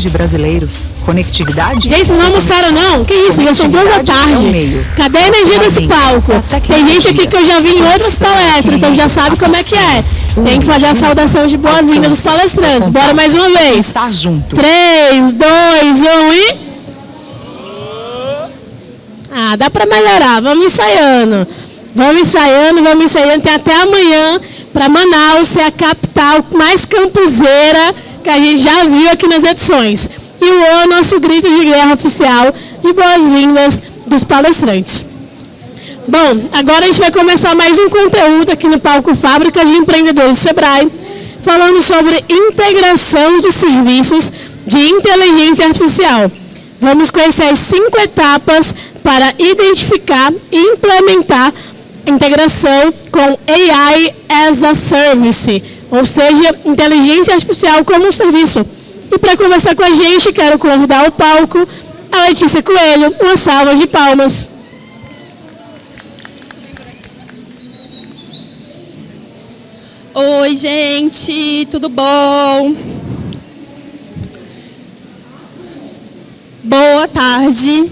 milhões de brasileiros. Conectividade... Gente, vocês não almoçaram não? Que isso, já são 2 da tarde. Cadê a energia desse palco? Tem gente aqui que eu já vi em outras palestras, então já sabe como é que é. Tem que fazer a saudação de boas-vindas dos palestrantes. Bora mais uma vez. 3, 2, 1 e... dá pra melhorar. Vamos ensaiando. Vamos ensaiando. Tem até amanhã para Manaus ser a capital mais campuseira que a gente já viu aqui nas edições. E o O, nosso grito de guerra oficial de boas-vindas dos palestrantes. Bom, agora a gente vai começar mais um conteúdo aqui no Palco Fábrica de Empreendedores do Sebrae, falando sobre integração de serviços de inteligência artificial. Vamos conhecer as 5 etapas para identificar e implementar a integração com AI as a Service, ou seja, inteligência artificial como um serviço. E para conversar com a gente, quero convidar ao palco a Letícia Coelho. Uma salva de palmas. Oi, gente, tudo bom? Boa tarde,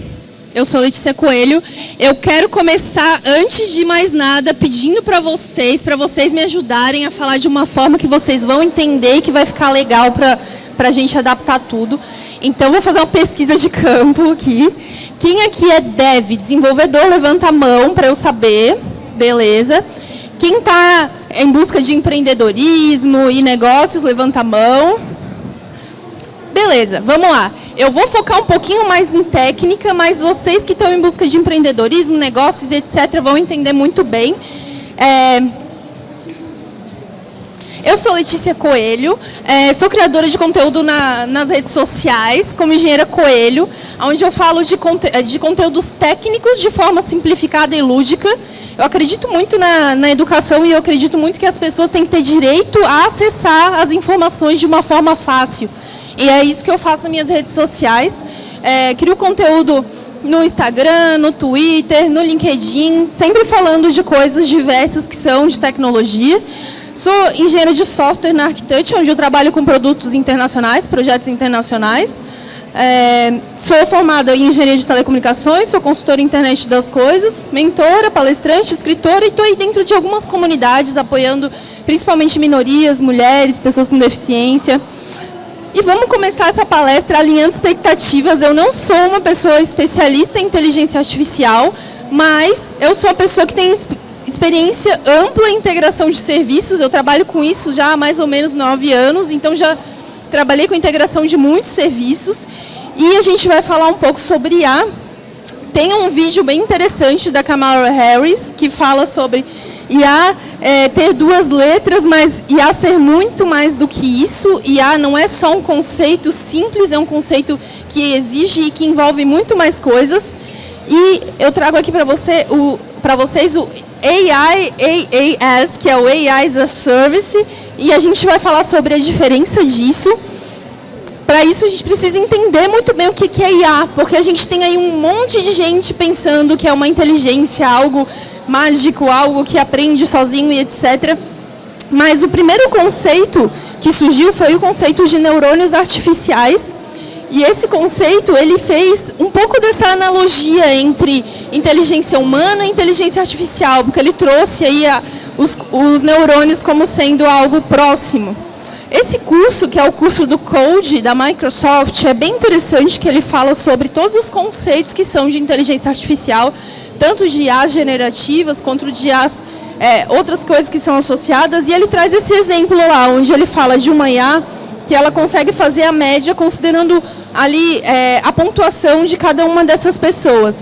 eu sou Letícia Coelho. Eu quero começar, antes de mais nada, pedindo para vocês me ajudarem a falar de uma forma que vocês vão entender e que vai ficar legal para a gente adaptar tudo. Então, vou fazer uma pesquisa de campo aqui. Quem aqui é dev, desenvolvedor, levanta a mão para eu saber. Beleza. Quem está em busca de empreendedorismo e negócios, levanta a mão. Beleza, vamos lá. Eu vou focar um pouquinho mais em técnica, mas vocês que estão em busca de empreendedorismo, negócios, etc., vão entender muito bem. Eu sou Letícia Coelho, sou criadora de conteúdo nas redes sociais, como engenheira Coelho, onde eu falo de conteúdos técnicos de forma simplificada e lúdica. Eu acredito muito na educação e eu acredito muito que as pessoas têm que ter direito a acessar as informações de uma forma fácil. E é isso que eu faço nas minhas redes sociais. Crio conteúdo no Instagram, no Twitter, no LinkedIn, sempre falando de coisas diversas que são de tecnologia. Sou engenheira de software na Arquitect, onde eu trabalho com produtos internacionais, projetos internacionais. Sou formada em engenharia de telecomunicações, sou consultora em internet das coisas, mentora, palestrante, escritora e estou aí dentro de algumas comunidades, apoiando principalmente minorias, mulheres, pessoas com deficiência. E vamos começar essa palestra alinhando expectativas. Eu não sou uma pessoa especialista em inteligência artificial, mas eu sou uma pessoa que tem experiência ampla em integração de serviços. Eu trabalho com isso já há mais ou menos 9 anos, então já trabalhei com integração de muitos serviços. E a gente vai falar um pouco sobre IA. Tem um vídeo bem interessante da Kamala Harris, que fala sobre IA ter 2 letras, mas IA ser muito mais do que isso. IA não é só um conceito simples, é um conceito que exige e que envolve muito mais coisas. E eu trago aqui para vocês o AAAS, que é o AI as a Service, e a gente vai falar sobre a diferença disso. Para isso, a gente precisa entender muito bem o que é IA, porque a gente tem aí um monte de gente pensando que é uma inteligência, algo mágico, algo que aprende sozinho e etc. Mas o primeiro conceito que surgiu foi o conceito de neurônios artificiais. E esse conceito, ele fez um pouco dessa analogia entre inteligência humana e inteligência artificial, porque ele trouxe aí os neurônios como sendo algo próximo. Esse curso, que é o curso do Code da Microsoft, é bem interessante, que ele fala sobre todos os conceitos que são de inteligência artificial, tanto de IAs generativas quanto de IAs, outras coisas que são associadas, e ele traz esse exemplo lá, onde ele fala de uma IA que ela consegue fazer a média considerando ali a pontuação de cada uma dessas pessoas.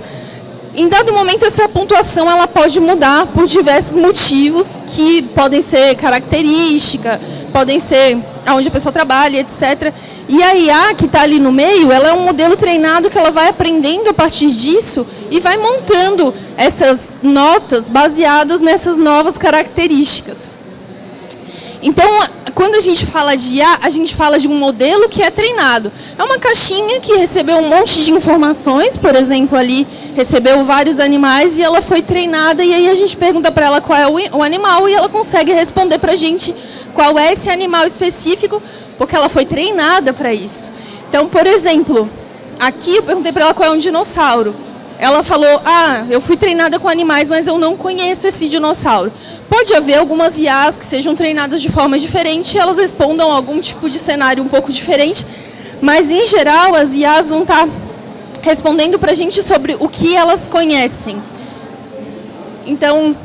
Em dado momento, essa pontuação ela pode mudar por diversos motivos, que podem ser característica, podem ser onde a pessoa trabalha, etc. E a IA, que está ali no meio, ela é um modelo treinado que ela vai aprendendo a partir disso e vai montando essas notas baseadas nessas novas características. Então, quando a gente fala de IA, a gente fala de um modelo que é treinado. É uma caixinha que recebeu um monte de informações, por exemplo, ali recebeu vários animais e ela foi treinada, e aí a gente pergunta para ela qual é o animal e ela consegue responder para a gente qual é esse animal específico, porque ela foi treinada para isso. Então, por exemplo, aqui eu perguntei para ela qual é um dinossauro. Ela falou, eu fui treinada com animais, mas eu não conheço esse dinossauro. Pode haver algumas IAs que sejam treinadas de forma diferente e elas respondam a algum tipo de cenário um pouco diferente, mas, em geral, as IAs vão estar respondendo para a gente sobre o que elas conhecem. Então,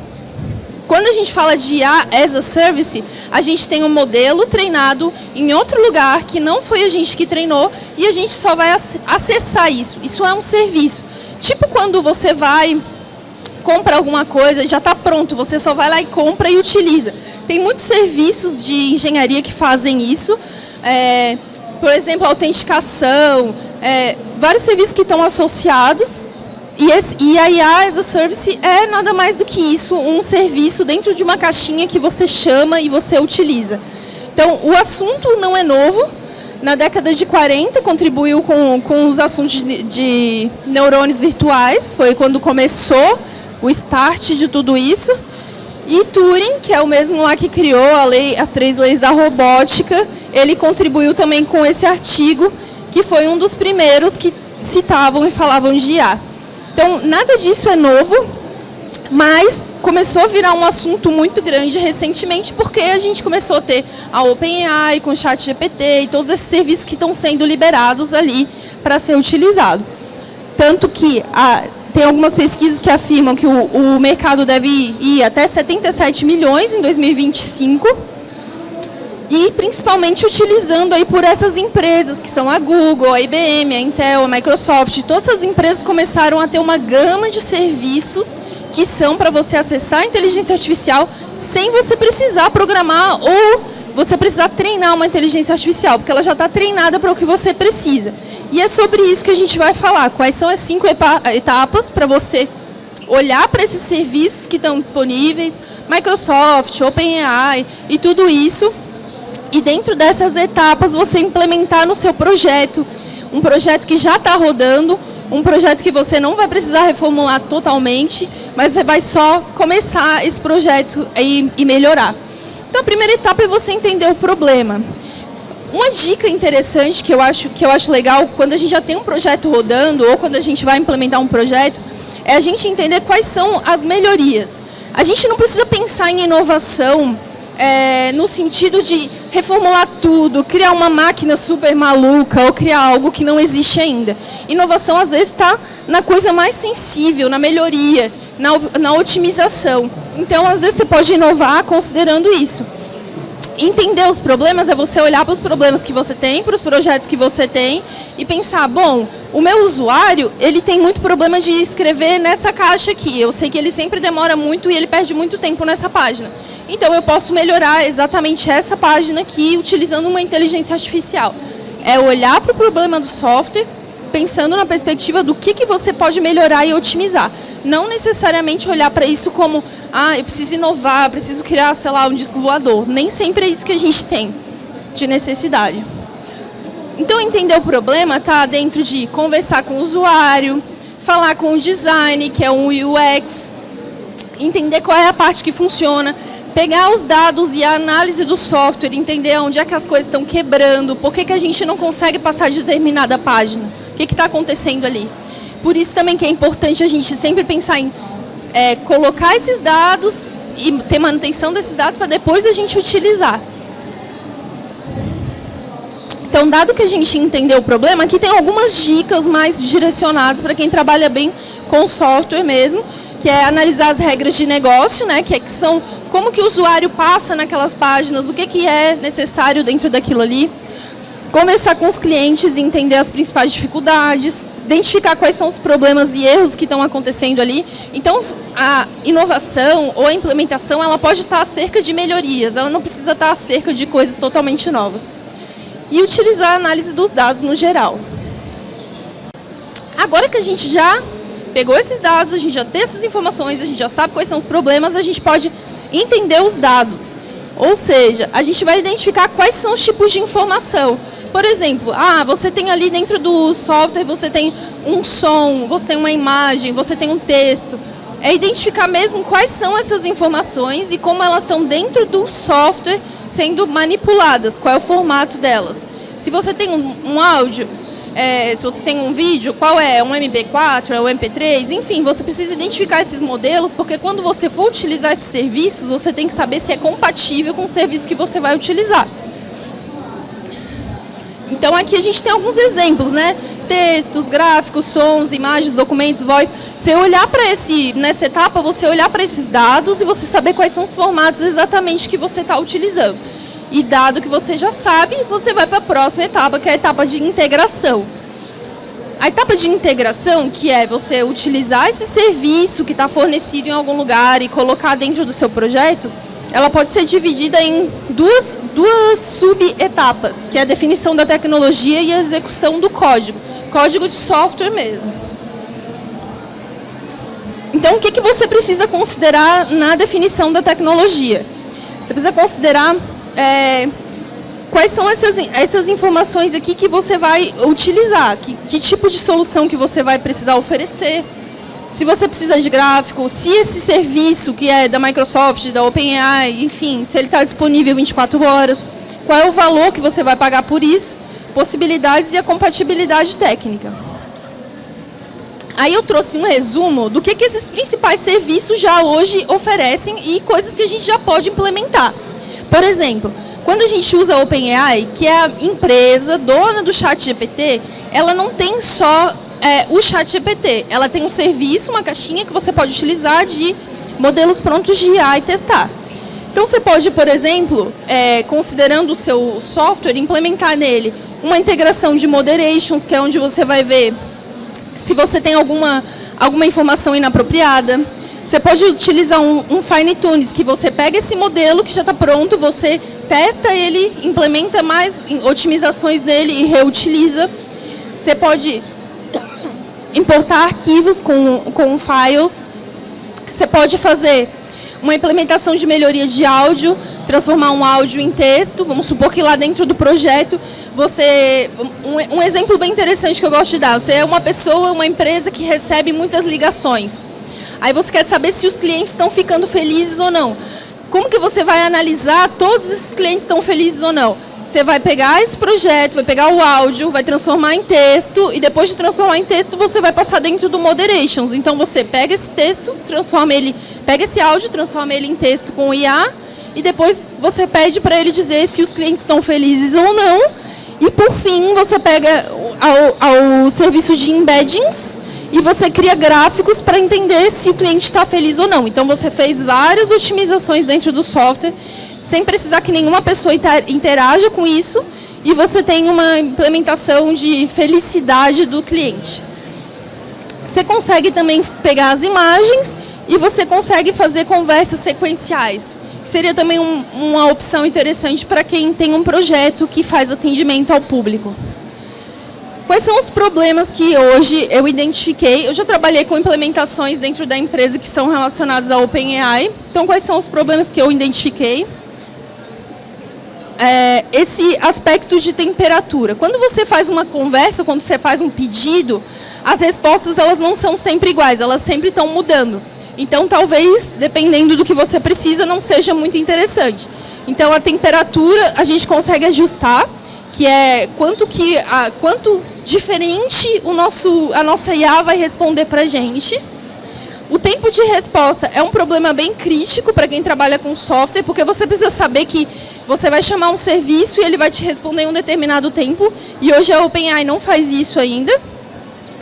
quando a gente fala de IA as a Service, a gente tem um modelo treinado em outro lugar que não foi a gente que treinou e a gente só vai acessar isso. Isso é um serviço. Tipo quando você vai, compra alguma coisa, já está pronto, você só vai lá e compra e utiliza. Tem muitos serviços de engenharia que fazem isso, por exemplo, autenticação, vários serviços que estão associados, e a IA as a Service é nada mais do que isso, um serviço dentro de uma caixinha que você chama e você utiliza. Então, o assunto não é novo. Na década de 40, contribuiu com os assuntos de neurônios virtuais, foi quando começou o start de tudo isso. E Turing, que é o mesmo lá que criou as 3 leis da robótica, ele contribuiu também com esse artigo, que foi um dos primeiros que citavam e falavam de IA. Então, nada disso é novo, mas começou a virar um assunto muito grande recentemente, porque a gente começou a ter a OpenAI com o ChatGPT e todos esses serviços que estão sendo liberados ali para ser utilizado. Tanto que tem algumas pesquisas que afirmam que o mercado deve ir até 77 milhões em 2025, e principalmente utilizando aí por essas empresas, que são a Google, a IBM, a Intel, a Microsoft. Todas essas empresas começaram a ter uma gama de serviços que são para você acessar a inteligência artificial sem você precisar programar ou você precisar treinar uma inteligência artificial, porque ela já está treinada para o que você precisa. E é sobre isso que a gente vai falar. Quais são as 5 etapas para você olhar para esses serviços que estão disponíveis, Microsoft, OpenAI e tudo isso. E dentro dessas etapas você implementar no seu projeto, um projeto que já está rodando, um projeto que você não vai precisar reformular totalmente, mas você vai só começar esse projeto e melhorar. Então, a primeira etapa é você entender o problema. Uma dica interessante que eu acho legal, quando a gente já tem um projeto rodando, ou quando a gente vai implementar um projeto, é a gente entender quais são as melhorias. A gente não precisa pensar em inovação no sentido de reformular tudo, criar uma máquina super maluca ou criar algo que não existe ainda. Inovação, às vezes, está na coisa mais sensível, na melhoria, na otimização. Então, às vezes, você pode inovar considerando isso. Entender os problemas é você olhar para os problemas que você tem, para os projetos que você tem e pensar, bom, o meu usuário, ele tem muito problema de escrever nessa caixa aqui. Eu sei que ele sempre demora muito e ele perde muito tempo nessa página. Então, eu posso melhorar exatamente essa página aqui utilizando uma inteligência artificial. É olhar para o problema do software, pensando na perspectiva do que você pode melhorar e otimizar. Não necessariamente olhar para isso como, eu preciso inovar, preciso criar, sei lá, um disco voador. Nem sempre é isso que a gente tem de necessidade. Então, entender o problema está dentro de conversar com o usuário, falar com o design, que é um UX, entender qual é a parte que funciona, pegar os dados e a análise do software, entender onde é que as coisas estão quebrando, por que a gente não consegue passar de determinada página, o que está acontecendo ali. Por isso também que é importante a gente sempre pensar em colocar esses dados e ter manutenção desses dados para depois a gente utilizar. Então, dado que a gente entendeu o problema, aqui tem algumas dicas mais direcionadas para quem trabalha bem com software mesmo, que é analisar as regras de negócio, né, que são como que o usuário passa naquelas páginas, o que é necessário dentro daquilo ali. Conversar com os clientes e entender as principais dificuldades, identificar quais são os problemas e erros que estão acontecendo ali. Então, a inovação ou a implementação, ela pode estar acerca de melhorias, ela não precisa estar acerca de coisas totalmente novas. E utilizar a análise dos dados no geral. Agora que a gente já pegou esses dados, a gente já tem essas informações, a gente já sabe quais são os problemas, a gente pode entender os dados. Ou seja, a gente vai identificar quais são os tipos de informação. Por exemplo, você tem ali dentro do software, você tem um som, você tem uma imagem, você tem um texto. É identificar mesmo quais são essas informações e como elas estão dentro do software sendo manipuladas, qual é o formato delas. Se você tem um áudio, se você tem um vídeo, qual é? Um MP4, é um MP3? Enfim, você precisa identificar esses modelos, porque quando você for utilizar esses serviços, você tem que saber se é compatível com o serviço que você vai utilizar. Então, aqui a gente tem alguns exemplos, né? Textos, gráficos, sons, imagens, documentos, voz. Você olhar para nessa etapa, você olhar para esses dados e você saber quais são os formatos exatamente que você está utilizando. E dado que você já sabe, você vai para a próxima etapa, que é a etapa de integração. A etapa de integração, que é você utilizar esse serviço que está fornecido em algum lugar e colocar dentro do seu projeto, ela pode ser dividida em duas sub-etapas, que é a definição da tecnologia e a execução do código de software mesmo. Então, o que você precisa considerar na definição da tecnologia? Você precisa considerar quais são essas informações aqui que você vai utilizar, que tipo de solução que você vai precisar oferecer, se você precisa de gráfico, se esse serviço que é da Microsoft, da OpenAI, enfim, se ele está disponível 24 horas, qual é o valor que você vai pagar por isso, possibilidades e a compatibilidade técnica. Aí eu trouxe um resumo do que esses principais serviços já hoje oferecem e coisas que a gente já pode implementar. Por exemplo, quando a gente usa a OpenAI, que é a empresa dona do ChatGPT, ela não tem só o ChatGPT, ela tem um serviço, uma caixinha que você pode utilizar de modelos prontos de IA e testar. Então você pode, por exemplo, considerando o seu software, implementar nele uma integração de moderations, que é onde você vai ver se você tem alguma informação inapropriada. Você pode utilizar um Fine Tunes, que você pega esse modelo que já está pronto, você testa ele, implementa mais otimizações nele e reutiliza. Você pode importar arquivos com files. Você pode fazer uma implementação de melhoria de áudio, transformar um áudio em texto. Vamos supor que lá dentro do projeto, um exemplo bem interessante que eu gosto de dar. Você é uma empresa que recebe muitas ligações. Aí você quer saber se os clientes estão ficando felizes ou não. Como que você vai analisar todos esses clientes estão felizes ou não? Você vai pegar esse projeto, vai pegar o áudio, vai transformar em texto, e depois de transformar em texto, você vai passar dentro do Moderations. Então, você pega esse texto, pega esse áudio, transforma ele em texto com o IA, e depois você pede para ele dizer se os clientes estão felizes ou não. E, por fim, você pega ao serviço de embeddings, e você cria gráficos para entender se o cliente está feliz ou não. Então, você fez várias otimizações dentro do software, sem precisar que nenhuma pessoa interaja com isso, e você tem uma implementação de felicidade do cliente. Você consegue também pegar as imagens e você consegue fazer conversas sequenciais, que seria também uma opção interessante para quem tem um projeto que faz atendimento ao público. Quais são os problemas que hoje eu identifiquei? Eu já trabalhei com implementações dentro da empresa que são relacionadas à OpenAI. Então, quais são os problemas que eu identifiquei? Esse aspecto de temperatura. Quando você faz uma conversa, quando você faz um pedido, as respostas elas não são sempre iguais, elas sempre estão mudando. Então, talvez, dependendo do que você precisa, não seja muito interessante. Então, a temperatura a gente consegue ajustar, que é quanto diferente a nossa IA vai responder para a gente. O tempo de resposta é um problema bem crítico para quem trabalha com software, porque você precisa saber que você vai chamar um serviço e ele vai te responder em um determinado tempo, e hoje a OpenAI não faz isso ainda.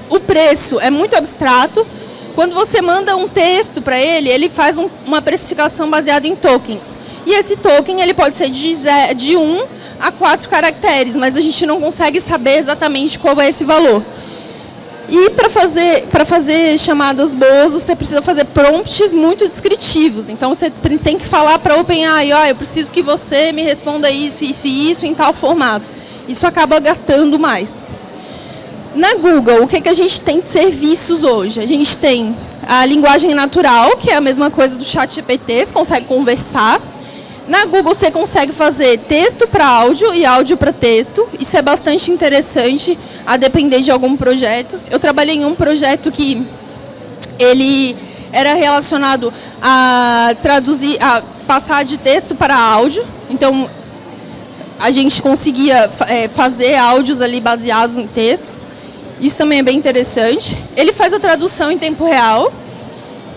O preço é muito abstrato. Quando você manda um texto para ele, ele faz uma precificação baseada em tokens. E esse token ele pode ser de 1 a 4 caracteres, mas a gente não consegue saber exatamente qual é esse valor. E para fazer chamadas boas, você precisa fazer prompts muito descritivos. Então, você tem que falar para a OpenAI, eu preciso que você me responda isso, isso e isso em tal formato. Isso acaba gastando mais. Na Google, o que a gente tem de serviços hoje? A gente tem a linguagem natural, que é a mesma coisa do ChatGPT, você consegue conversar. Na Google, você consegue fazer texto para áudio e áudio para texto. Isso é bastante interessante, a depender de algum projeto. Eu trabalhei em um projeto que ele era relacionado a passar de texto para áudio. Então, a gente conseguia fazer áudios ali baseados em textos. Isso também é bem interessante. Ele faz a tradução em tempo real.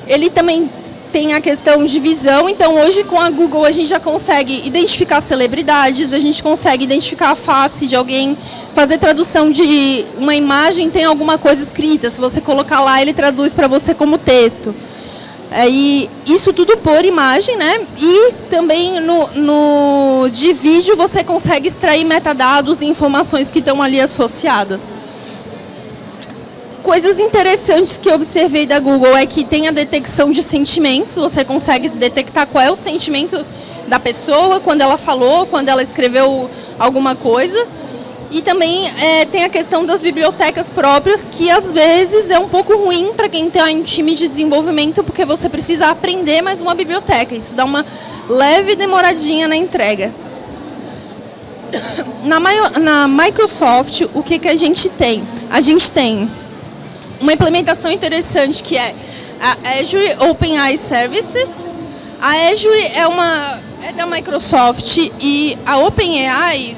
Ele também tem a questão de visão. Então, hoje, com a Google, a gente já consegue identificar celebridades, a gente consegue identificar a face de alguém, fazer tradução de uma imagem, tem alguma coisa escrita. Se você colocar lá, ele traduz para você como texto. E isso tudo por imagem, né? E também de vídeo você consegue extrair metadados e informações que estão ali associadas. Coisas interessantes que eu observei da Google é que tem a detecção de sentimentos, você consegue detectar qual é o sentimento da pessoa, quando ela falou, quando ela escreveu alguma coisa. E também tem a questão das bibliotecas próprias, que às vezes é um pouco ruim para quem tem um time de desenvolvimento, porque você precisa aprender mais uma biblioteca. Isso dá uma leve demoradinha na entrega. Na Microsoft, o que a gente tem? A gente tem uma implementação interessante que é a Azure OpenAI Services. A Azure é da Microsoft e a OpenAI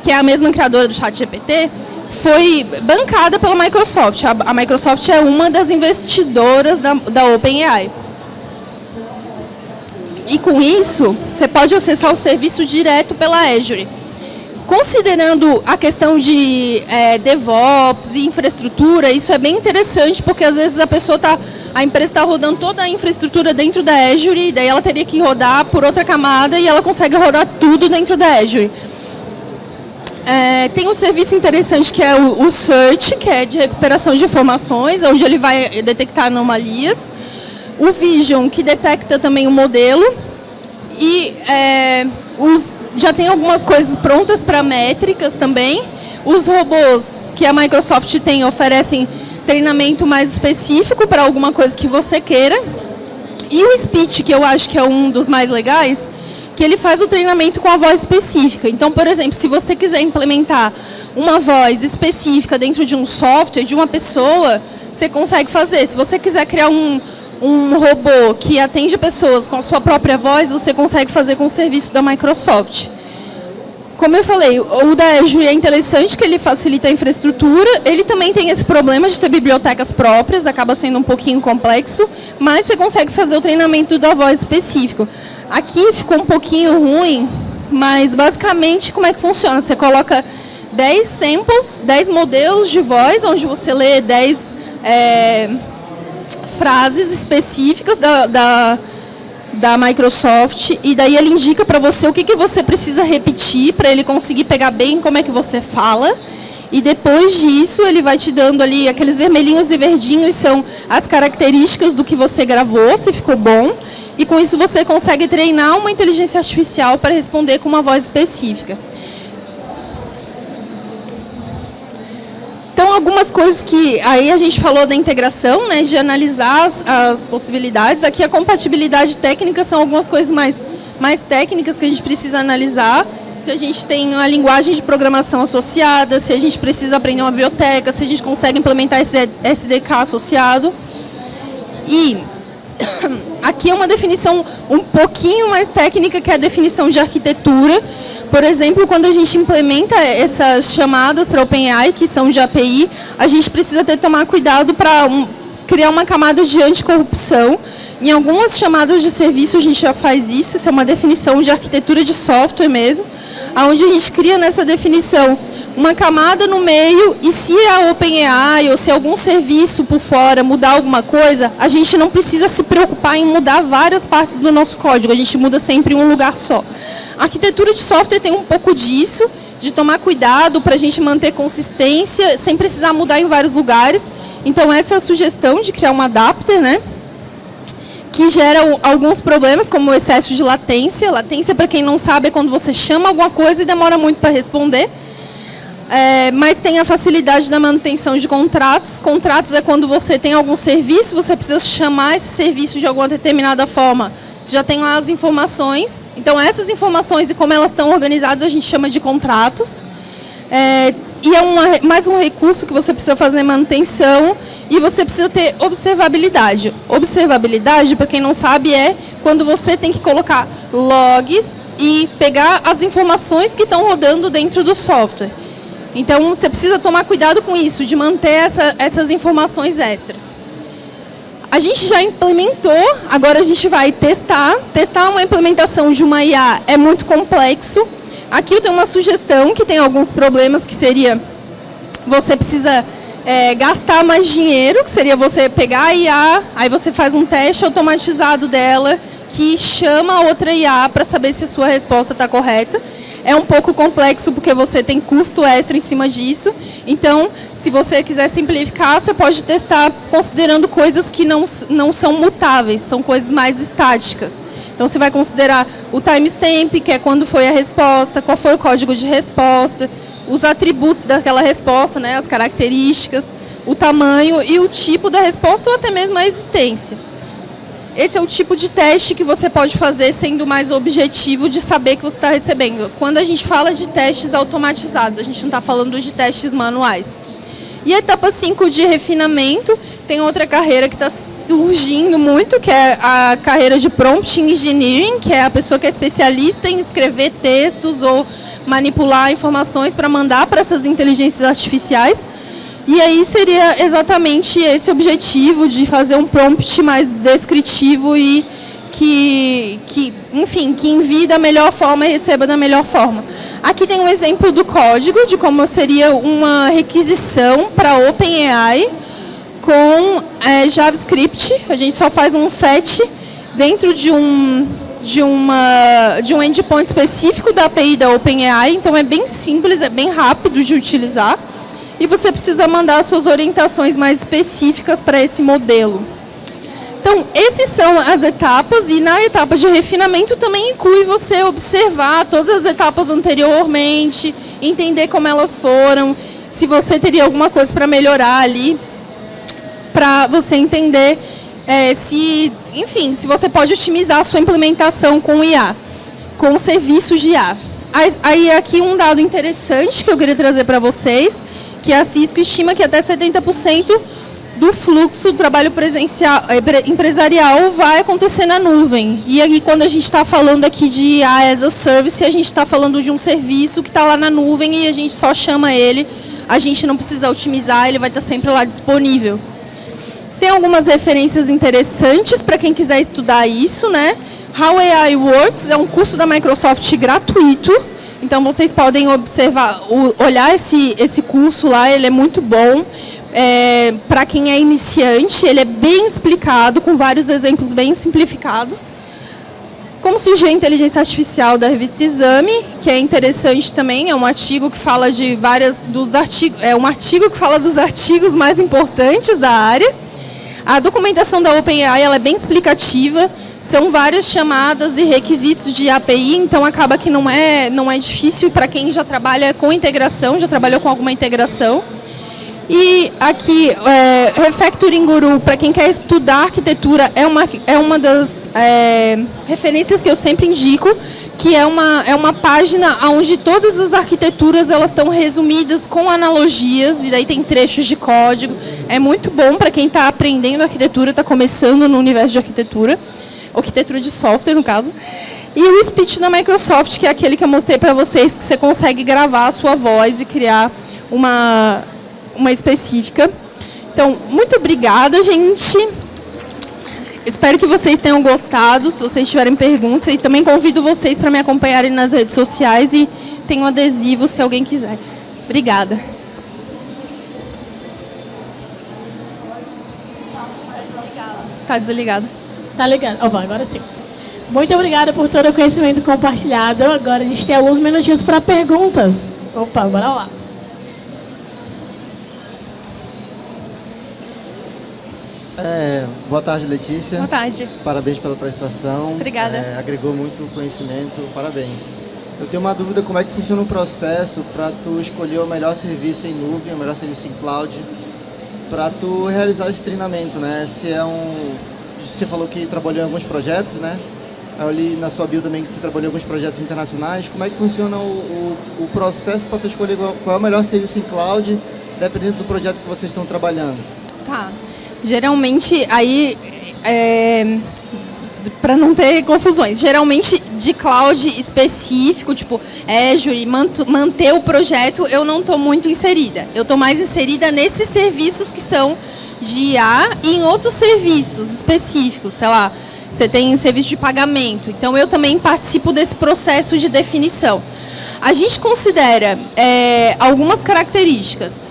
que é a mesma criadora do ChatGPT, foi bancada pela Microsoft. A Microsoft é uma das investidoras da OpenAI. E com isso, você pode acessar o serviço direto pela Azure. Considerando a questão de DevOps e infraestrutura, isso é bem interessante, porque às vezes a empresa está rodando toda a infraestrutura dentro da Azure, e daí ela teria que rodar por outra camada, e ela consegue rodar tudo dentro da Azure. Tem um serviço interessante que é o Search, que é de recuperação de informações, onde ele vai detectar anomalias. O Vision, que detecta também o modelo. E já tem algumas coisas prontas para métricas também. Os robôs que a Microsoft tem oferecem treinamento mais específico para alguma coisa que você queira. E o Speech, que eu acho que é um dos mais legais, que ele faz o treinamento com a voz específica. Então, por exemplo, se você quiser implementar uma voz específica dentro de um software, de uma pessoa, você consegue fazer. Se você quiser criar um robô que atende pessoas com a sua própria voz, você consegue fazer com o serviço da Microsoft. Como eu falei, o da Azure é interessante, que ele facilita a infraestrutura. Ele também tem esse problema de ter bibliotecas próprias, acaba sendo um pouquinho complexo, mas você consegue fazer o treinamento da voz específico. Aqui ficou um pouquinho ruim, mas basicamente como é que funciona? Você coloca 10 samples, 10 modelos de voz, onde você lê 10 frases específicas da Microsoft, e daí ele indica para você o que você precisa repetir para ele conseguir pegar bem como é que você fala. E depois disso ele vai te dando ali, aqueles vermelhinhos e verdinhos são as características do que você gravou, se ficou bom. E com isso você consegue treinar uma inteligência artificial para responder com uma voz específica. Então, algumas coisas que... Aí a gente falou da integração, né, de analisar as possibilidades. Aqui a compatibilidade técnica são algumas coisas mais técnicas que a gente precisa analisar. Se a gente tem uma linguagem de programação associada, se a gente precisa aprender uma biblioteca, se a gente consegue implementar esse SDK associado. E aqui é uma definição um pouquinho mais técnica, que é a definição de arquitetura. Por exemplo, quando a gente implementa essas chamadas para OpenAI, que são de API, a gente precisa tomar cuidado para criar uma camada de anticorrupção. Em algumas chamadas de serviço a gente já faz isso, isso é uma definição de arquitetura de software mesmo, onde a gente cria nessa definição uma camada no meio, e se a OpenAI ou se algum serviço por fora mudar alguma coisa, a gente não precisa se preocupar em mudar várias partes do nosso código, a gente muda sempre em um lugar só. A arquitetura de software tem um pouco disso, de tomar cuidado para a gente manter consistência, sem precisar mudar em vários lugares. Então, essa é a sugestão de criar um adapter, né, que gera alguns problemas, como o excesso de latência. Latência, para quem não sabe, é quando você chama alguma coisa e demora muito para responder. Mas tem a facilidade da manutenção de contratos. Contratos é quando você tem algum serviço, você precisa chamar esse serviço de alguma determinada forma. Você já tem lá as informações. Então, essas informações e como elas estão organizadas, a gente chama de contratos. E é mais um recurso que você precisa fazer manutenção, e você precisa ter observabilidade. Observabilidade, para quem não sabe, é quando você tem que colocar logs e pegar as informações que estão rodando dentro do software. Então, você precisa tomar cuidado com isso, de manter essas informações extras. A gente já implementou, agora a gente vai testar. Testar uma implementação de uma IA é muito complexo. Aqui eu tenho uma sugestão que tem alguns problemas, que seria, você precisa gastar mais dinheiro, que seria você pegar a IA, aí você faz um teste automatizado dela, que chama a outra IA para saber se a sua resposta está correta. É um pouco complexo porque você tem custo extra em cima disso. Então, se você quiser simplificar, você pode testar considerando coisas que não são mutáveis, são coisas mais estáticas. Então, você vai considerar o timestamp, que é quando foi a resposta, qual foi o código de resposta, os atributos daquela resposta, né, as características, o tamanho e o tipo da resposta ou até mesmo a existência. Esse é o tipo de teste que você pode fazer sendo mais objetivo de saber que você está recebendo. Quando a gente fala de testes automatizados, a gente não está falando de testes manuais. E a etapa 5 de refinamento, tem outra carreira que está surgindo muito, que é a carreira de Prompt Engineering, que é a pessoa que é especialista em escrever textos ou manipular informações para mandar para essas inteligências artificiais. E aí seria exatamente esse objetivo de fazer um prompt mais descritivo e que envie da melhor forma e receba da melhor forma. Aqui tem um exemplo do código, de como seria uma requisição para OpenAI com JavaScript. A gente só faz um fetch dentro de um endpoint específico da API da OpenAI, então é bem simples, é bem rápido de utilizar. E você precisa mandar suas orientações mais específicas para esse modelo. Então, essas são as etapas, e na etapa de refinamento também inclui você observar todas as etapas anteriormente, entender como elas foram, se você teria alguma coisa para melhorar ali, para você entender se você pode otimizar a sua implementação com IA, com serviços de IA. Aí aqui um dado interessante que eu queria trazer para vocês, que a Cisco estima que até 70% do fluxo do trabalho empresarial vai acontecer na nuvem. E aí, quando a gente está falando aqui de IA as a Service, a gente está falando de um serviço que está lá na nuvem e a gente só chama ele, a gente não precisa otimizar, ele vai estar sempre lá disponível. Tem algumas referências interessantes para quem quiser estudar isso, né? How AI Works é um curso da Microsoft gratuito. Então, vocês podem olhar esse curso lá, ele é muito bom. Para quem é iniciante, ele é bem explicado, com vários exemplos bem simplificados. Como surgiu a inteligência artificial, da revista Exame, que é interessante também, é um artigo que fala dos artigos mais importantes da área. A documentação da OpenAI ela é bem explicativa, são várias chamadas e requisitos de API, então acaba que não é difícil para quem já trabalha com integração, já trabalhou com alguma integração. E aqui, Refactoring Guru, para quem quer estudar arquitetura, é uma das referências que eu sempre indico, que é uma página onde todas as arquiteturas elas estão resumidas com analogias, e daí tem trechos de código. É muito bom para quem está aprendendo arquitetura, está começando no universo de arquitetura de software, no caso. E o Speech da Microsoft, que é aquele que eu mostrei para vocês, que você consegue gravar a sua voz e criar uma específica. Então, muito obrigada, gente. Espero que vocês tenham gostado. Se vocês tiverem perguntas, e também convido vocês para me acompanharem nas redes sociais e tem um adesivo se alguém quiser. Obrigada. Está desligado. Tá ligado. Opa, agora sim. Muito obrigada por todo o conhecimento compartilhado. Agora a gente tem alguns minutinhos para perguntas. Opa, bora lá. Boa tarde, Letícia. Boa tarde. Parabéns pela apresentação. Obrigada. Agregou muito conhecimento, parabéns. Eu tenho uma dúvida, como é que funciona o processo para tu escolher o melhor serviço em nuvem, o melhor serviço em cloud, para tu realizar esse treinamento, né? Você falou que trabalhou em alguns projetos, né? Eu li na sua bio também que você trabalhou em alguns projetos internacionais. Como é que funciona o processo para tu escolher qual é o melhor serviço em cloud, dependendo do projeto que vocês estão trabalhando? Tá. Geralmente, aí, para não ter confusões. Geralmente, de cloud específico, tipo Azure, manter o projeto, eu não estou muito inserida. Eu estou mais inserida nesses serviços que são de IA e em outros serviços específicos, sei lá, você tem serviço de pagamento. Então, eu também participo desse processo de definição. A gente considera algumas características.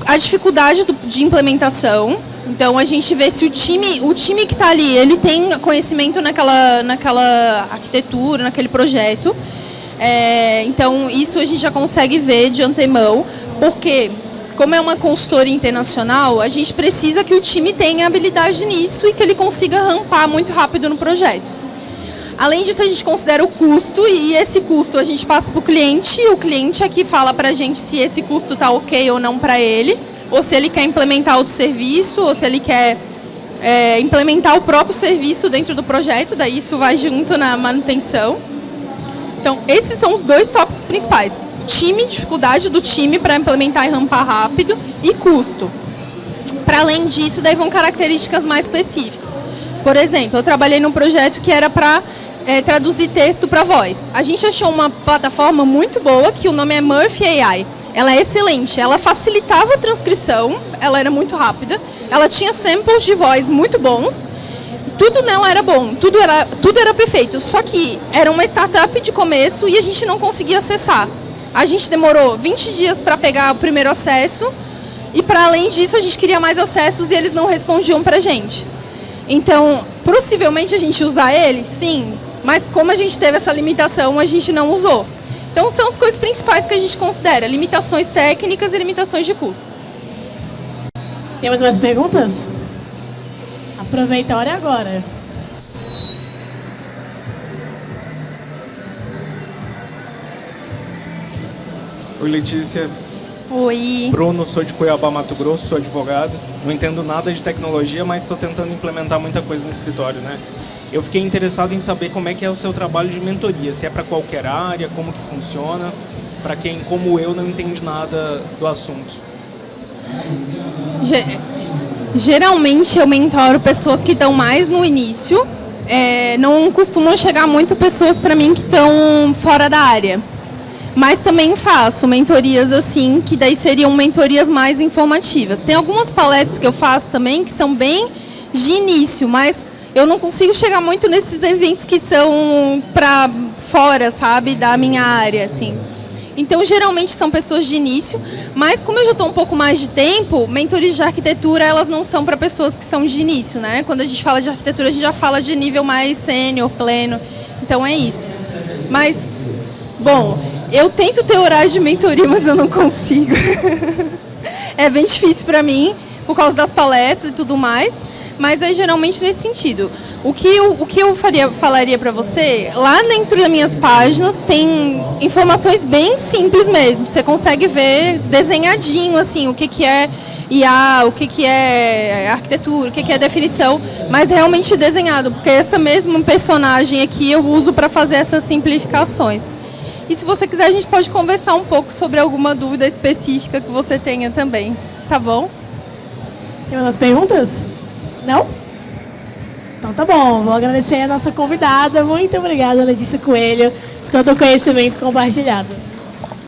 A dificuldade de implementação. Então, a gente vê se o time que está ali, ele tem conhecimento naquela arquitetura, naquele projeto. Então, isso a gente já consegue ver de antemão, porque, como é uma consultoria internacional, a gente precisa que o time tenha habilidade nisso e que ele consiga rampar muito rápido no projeto. Além disso, a gente considera o custo, e esse custo a gente passa para o cliente aqui fala para a gente se esse custo está ok ou não para ele, ou se ele quer implementar outro serviço, ou se ele quer implementar o próprio serviço dentro do projeto, daí isso vai junto na manutenção. Então, esses são os dois tópicos principais. Time, dificuldade do time para implementar e rampar rápido, e custo. Para além disso, daí vão características mais específicas. Por exemplo, eu trabalhei num projeto que era para traduzir texto para voz. A gente achou uma plataforma muito boa, que o nome é Murphy AI. Ela é excelente, ela facilitava a transcrição, ela era muito rápida, ela tinha samples de voz muito bons, tudo nela era bom, tudo era perfeito, só que era uma startup de começo e a gente não conseguia acessar. A gente demorou 20 dias para pegar o primeiro acesso e, para além disso, a gente queria mais acessos e eles não respondiam para a gente. Então, possivelmente a gente usar ele, sim, mas como a gente teve essa limitação, a gente não usou. Então, são as coisas principais que a gente considera, limitações técnicas e limitações de custo. Temos mais perguntas? Aproveita a hora agora. Oi, Letícia. Oi. Bruno, sou de Cuiabá, Mato Grosso, sou advogado. Não entendo nada de tecnologia, mas estou tentando implementar muita coisa no escritório, né? Eu fiquei interessado em saber como é que é o seu trabalho de mentoria, se é para qualquer área, como que funciona, para quem, como eu, não entende nada do assunto. Geralmente eu mentoro pessoas que estão mais no início, não costumam chegar muito pessoas para mim que estão fora da área. Mas também faço mentorias assim, que daí seriam mentorias mais informativas. Tem algumas palestras que eu faço também que são bem de início, mas eu não consigo chegar muito nesses eventos que são para fora, sabe, da minha área, assim. Então, geralmente são pessoas de início, mas como eu já estou um pouco mais de tempo, mentorias de arquitetura, elas não são para pessoas que são de início, né? Quando a gente fala de arquitetura, a gente já fala de nível mais sênior, pleno. Então, é isso. Mas, bom, eu tento ter horário de mentoria, mas eu não consigo. É bem difícil para mim, por causa das palestras e tudo mais. Mas é geralmente nesse sentido. O que eu falaria para você, lá dentro das minhas páginas tem informações bem simples mesmo. Você consegue ver desenhadinho assim, o que é IA, o que é arquitetura, o que é definição, mas realmente desenhado, porque essa mesma personagem aqui eu uso para fazer essas simplificações. E se você quiser, a gente pode conversar um pouco sobre alguma dúvida específica que você tenha também, tá bom? Tem umas perguntas? Não? Então tá bom, vou agradecer a nossa convidada. Muito obrigada, Letícia Coelho, por todo o conhecimento compartilhado.